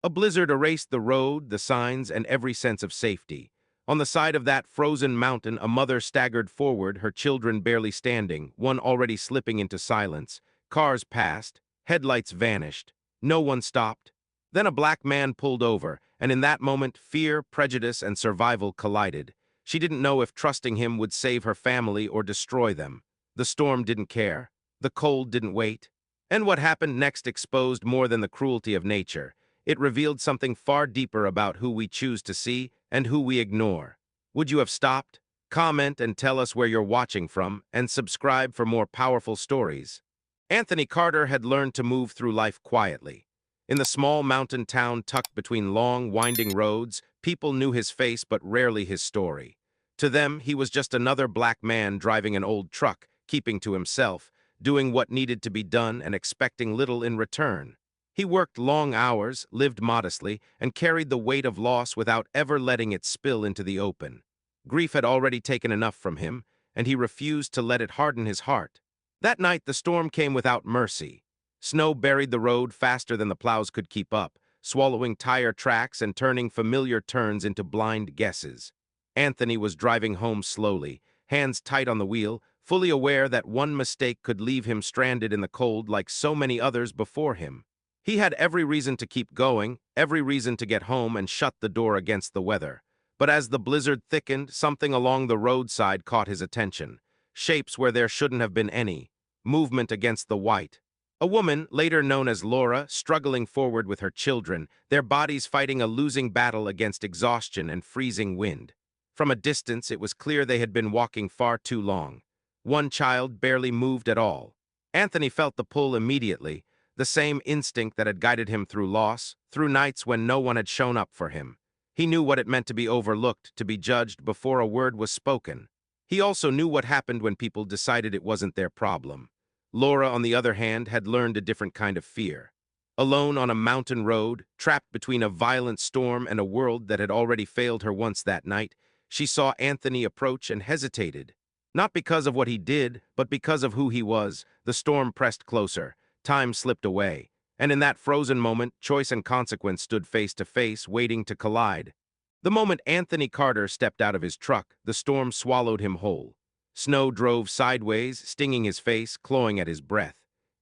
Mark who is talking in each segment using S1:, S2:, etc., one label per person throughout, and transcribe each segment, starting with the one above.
S1: A blizzard erased the road, the signs, and every sense of safety. On the side of that frozen mountain, a mother staggered forward, her children barely standing, one already slipping into silence. Cars passed, headlights vanished. No one stopped. Then a black man pulled over, and in that moment, fear, prejudice, and survival collided. She didn't know if trusting him would save her family or destroy them. The storm didn't care. The cold didn't wait. And what happened next exposed more than the cruelty of nature. It revealed something far deeper about who we choose to see and who we ignore. Would you have stopped? Comment and tell us where you're watching from, and subscribe for more powerful stories. Anthony Carter had learned to move through life quietly. In the small mountain town tucked between long, winding roads, people knew his face but rarely his story. To them, he was just another black man driving an old truck, keeping to himself, doing what needed to be done and expecting little in return. He worked long hours, lived modestly, and carried the weight of loss without ever letting it spill into the open. Grief had already taken enough from him, and he refused to let it harden his heart. That night, the storm came without mercy. Snow buried the road faster than the plows could keep up, swallowing tire tracks and turning familiar turns into blind guesses. Anthony was driving home slowly, hands tight on the wheel, fully aware that one mistake could leave him stranded in the cold like so many others before him. He had every reason to keep going, every reason to get home and shut the door against the weather. But as the blizzard thickened, something along the roadside caught his attention. Shapes where there shouldn't have been any. Movement against the white. A woman, later known as Laura, struggling forward with her children, their bodies fighting a losing battle against exhaustion and freezing wind. From a distance, it was clear they had been walking far too long. One child barely moved at all. Anthony felt the pull immediately, the same instinct that had guided him through loss, through nights when no one had shown up for him. He knew what it meant to be overlooked, to be judged before a word was spoken. He also knew what happened when people decided it wasn't their problem. Laura, on the other hand, had learned a different kind of fear. Alone on a mountain road, trapped between a violent storm and a world that had already failed her once that night, she saw Anthony approach and hesitated. Not because of what he did, but because of who he was. The storm pressed closer. Time slipped away. And in that frozen moment, choice and consequence stood face to face, waiting to collide. The moment Anthony Carter stepped out of his truck, the storm swallowed him whole. Snow drove sideways, stinging his face, clawing at his breath.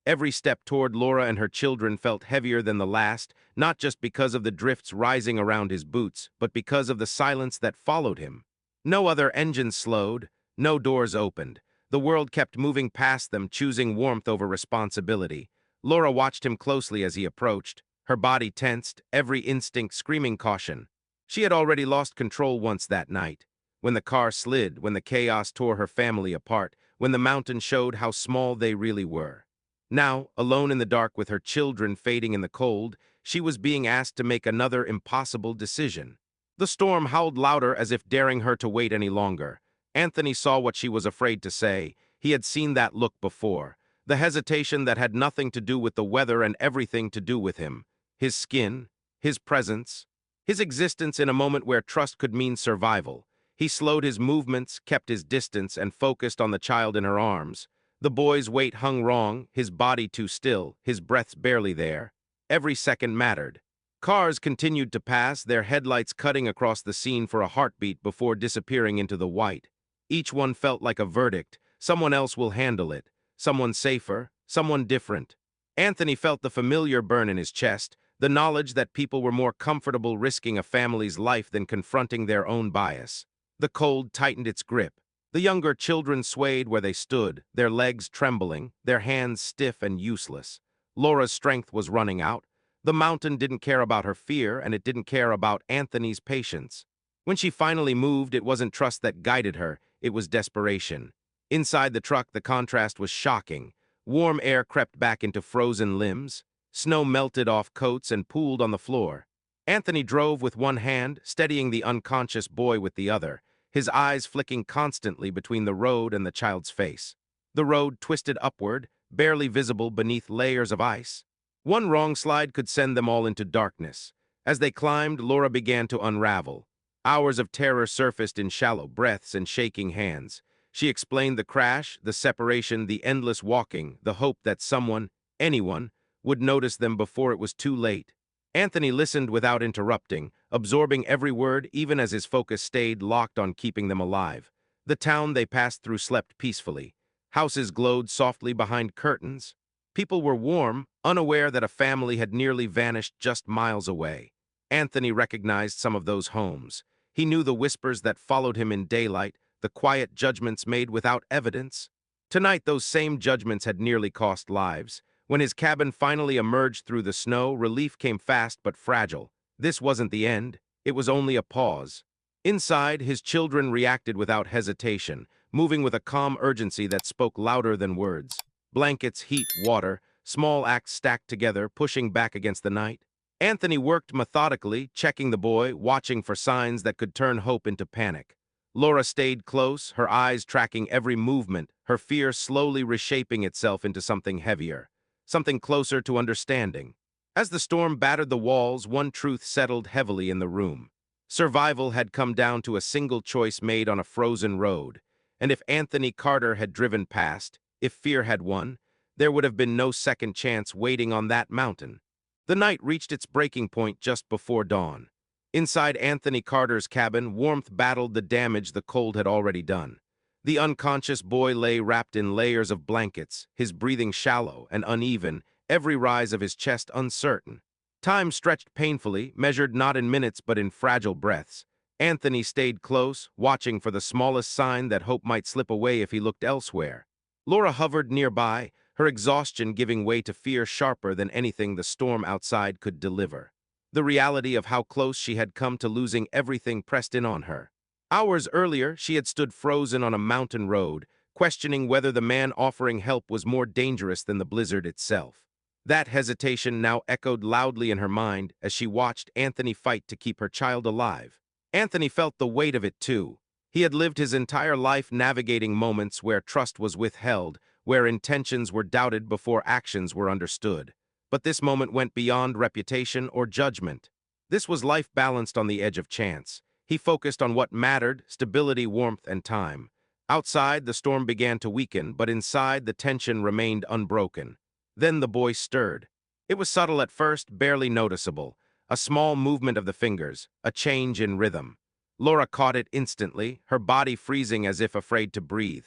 S1: Every step toward Laura and her children felt heavier than the last, not just because of the drifts rising around his boots, but because of the silence that followed him. No other engines slowed, no doors opened. The world kept moving past them, choosing warmth over responsibility. Laura watched him closely as he approached, her body tensed, every instinct screaming caution. She had already lost control once that night. When the car slid, when the chaos tore her family apart, when the mountain showed how small they really were. Now, alone in the dark with her children fading in the cold, she was being asked to make another impossible decision. The storm howled louder as if daring her to wait any longer. Anthony saw what she was afraid to say. He had seen that look before. The hesitation that had nothing to do with the weather and everything to do with him. His skin, his presence, his existence in a moment where trust could mean survival. He slowed his movements, kept his distance, and focused on the child in her arms. The boy's weight hung wrong, his body too still, his breaths barely there. Every second mattered. Cars continued to pass, their headlights cutting across the scene for a heartbeat before disappearing into the white. Each one felt like a verdict. Someone else will handle it. Someone safer, someone different. Anthony felt the familiar burn in his chest, the knowledge that people were more comfortable risking a family's life than confronting their own bias. The cold tightened its grip. The younger children swayed where they stood, their legs trembling, their hands stiff and useless. Laura's strength was running out. The mountain didn't care about her fear, and it didn't care about Anthony's patience. When she finally moved, it wasn't trust that guided her, it was desperation. Inside the truck, the contrast was shocking. Warm air crept back into frozen limbs. Snow melted off coats and pooled on the floor. Anthony drove with one hand, steadying the unconscious boy with the other, his eyes flicking constantly between the road and the child's face. The road twisted upward, barely visible beneath layers of ice. One wrong slide could send them all into darkness. As they climbed, Laura began to unravel. Hours of terror surfaced in shallow breaths and shaking hands. She explained the crash, the separation, the endless walking, the hope that someone, anyone, would notice them before it was too late. Anthony listened without interrupting, absorbing every word even as his focus stayed locked on keeping them alive. The town they passed through slept peacefully. Houses glowed softly behind curtains. People were warm, unaware that a family had nearly vanished just miles away. Anthony recognized some of those homes. He knew the whispers that followed him in daylight, the quiet judgments made without evidence. Tonight, those same judgments had nearly cost lives. When his cabin finally emerged through the snow, relief came fast but fragile. This wasn't the end. It was only a pause. Inside, his children reacted without hesitation, moving with a calm urgency that spoke louder than words. Blankets, heat, water, small acts stacked together, pushing back against the night. Anthony worked methodically, checking the boy, watching for signs that could turn hope into panic. Laura stayed close, her eyes tracking every movement, her fear slowly reshaping itself into something heavier, something closer to understanding. As the storm battered the walls, one truth settled heavily in the room. Survival had come down to a single choice made on a frozen road, and if Anthony Carter had driven past, if fear had won, there would have been no second chance waiting on that mountain. The night reached its breaking point just before dawn. Inside Anthony Carter's cabin, warmth battled the damage the cold had already done. The unconscious boy lay wrapped in layers of blankets, his breathing shallow and uneven, every rise of his chest uncertain. Time stretched painfully, measured not in minutes but in fragile breaths. Anthony stayed close, watching for the smallest sign that hope might slip away if he looked elsewhere. Laura hovered nearby, her exhaustion giving way to fear sharper than anything the storm outside could deliver. The reality of how close she had come to losing everything pressed in on her. Hours earlier, she had stood frozen on a mountain road, questioning whether the man offering help was more dangerous than the blizzard itself. That hesitation now echoed loudly in her mind as she watched Anthony fight to keep her child alive. Anthony felt the weight of it too. He had lived his entire life navigating moments where trust was withheld, where intentions were doubted before actions were understood. But this moment went beyond reputation or judgment. This was life balanced on the edge of chance. He focused on what mattered: stability, warmth, and time. Outside, the storm began to weaken, but inside, the tension remained unbroken. Then the boy stirred. It was subtle at first, barely noticeable. A small movement of the fingers, a change in rhythm. Laura caught it instantly, her body freezing as if afraid to breathe.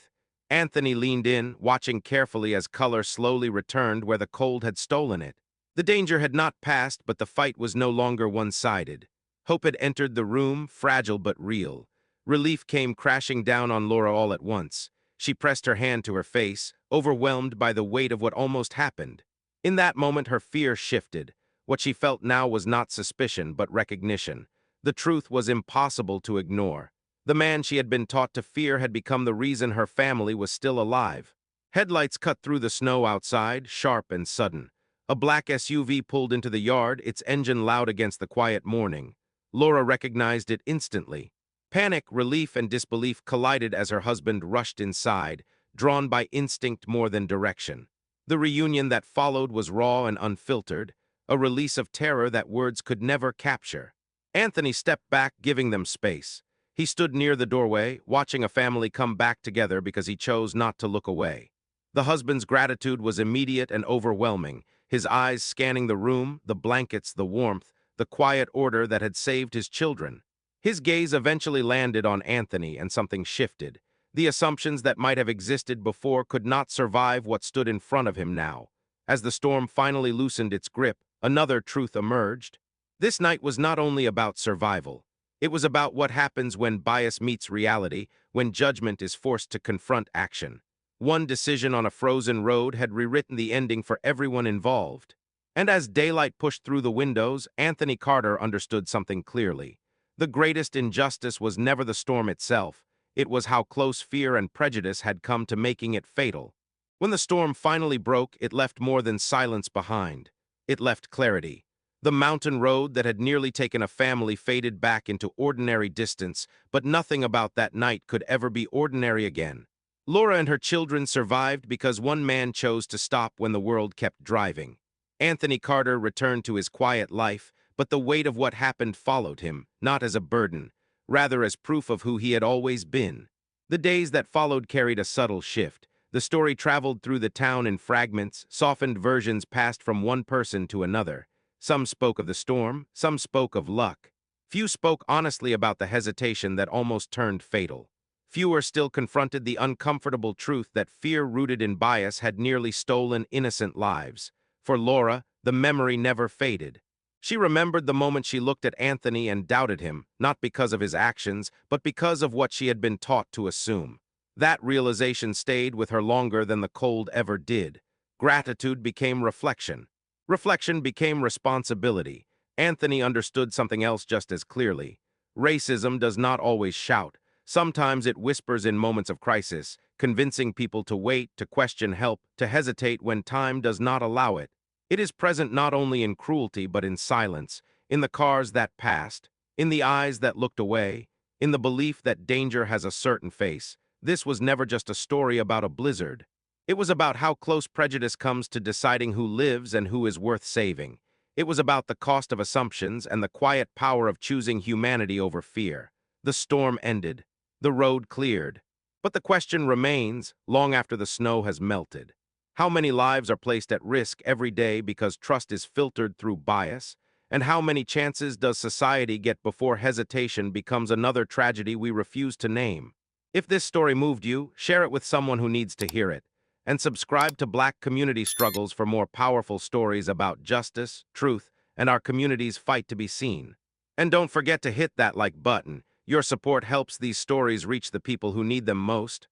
S1: Anthony leaned in, watching carefully as color slowly returned where the cold had stolen it. The danger had not passed, but the fight was no longer one-sided. Hope had entered the room, fragile but real. Relief came crashing down on Laura all at once. She pressed her hand to her face, overwhelmed by the weight of what almost happened. In that moment, her fear shifted. What she felt now was not suspicion, but recognition. The truth was impossible to ignore. The man she had been taught to fear had become the reason her family was still alive. Headlights cut through the snow outside, sharp and sudden. A black SUV pulled into the yard, its engine loud against the quiet morning. Laura recognized it instantly. Panic, relief, and disbelief collided as her husband rushed inside, drawn by instinct more than direction. The reunion that followed was raw and unfiltered, a release of terror that words could never capture. Anthony stepped back, giving them space. He stood near the doorway, watching a family come back together because he chose not to look away. The husband's gratitude was immediate and overwhelming, his eyes scanning the room, the blankets, the warmth, the quiet order that had saved his children. His gaze eventually landed on Anthony, and something shifted. The assumptions that might have existed before could not survive what stood in front of him now. As the storm finally loosened its grip, another truth emerged. This night was not only about survival. It was about what happens when bias meets reality, when judgment is forced to confront action. One decision on a frozen road had rewritten the ending for everyone involved. And as daylight pushed through the windows, Anthony Carter understood something clearly. The greatest injustice was never the storm itself. It was how close fear and prejudice had come to making it fatal. When the storm finally broke, it left more than silence behind. It left clarity. The mountain road that had nearly taken a family faded back into ordinary distance, but nothing about that night could ever be ordinary again. Laura and her children survived because one man chose to stop when the world kept driving. Anthony Carter returned to his quiet life, but the weight of what happened followed him, not as a burden, rather as proof of who he had always been. The days that followed carried a subtle shift. The story traveled through the town in fragments, softened versions passed from one person to another. Some spoke of the storm, some spoke of luck. Few spoke honestly about the hesitation that almost turned fatal. Fewer still confronted the uncomfortable truth that fear rooted in bias had nearly stolen innocent lives. For Laura, the memory never faded. She remembered the moment she looked at Anthony and doubted him, not because of his actions, but because of what she had been taught to assume. That realization stayed with her longer than the cold ever did. Gratitude became reflection. Reflection became responsibility. Anthony understood something else just as clearly. Racism does not always shout. Sometimes it whispers in moments of crisis, convincing people to wait, to question help, to hesitate when time does not allow it. It is present not only in cruelty but in silence, in the cars that passed, in the eyes that looked away, in the belief that danger has a certain face. This was never just a story about a blizzard. It was about how close prejudice comes to deciding who lives and who is worth saving. It was about the cost of assumptions and the quiet power of choosing humanity over fear. The storm ended. The road cleared. But the question remains, long after the snow has melted. How many lives are placed at risk every day because trust is filtered through bias? And how many chances does society get before hesitation becomes another tragedy we refuse to name? If this story moved you, share it with someone who needs to hear it. And subscribe to Black Community Struggles for more powerful stories about justice, truth, and our community's fight to be seen. And don't forget to hit that like button. Your support helps these stories reach the people who need them most.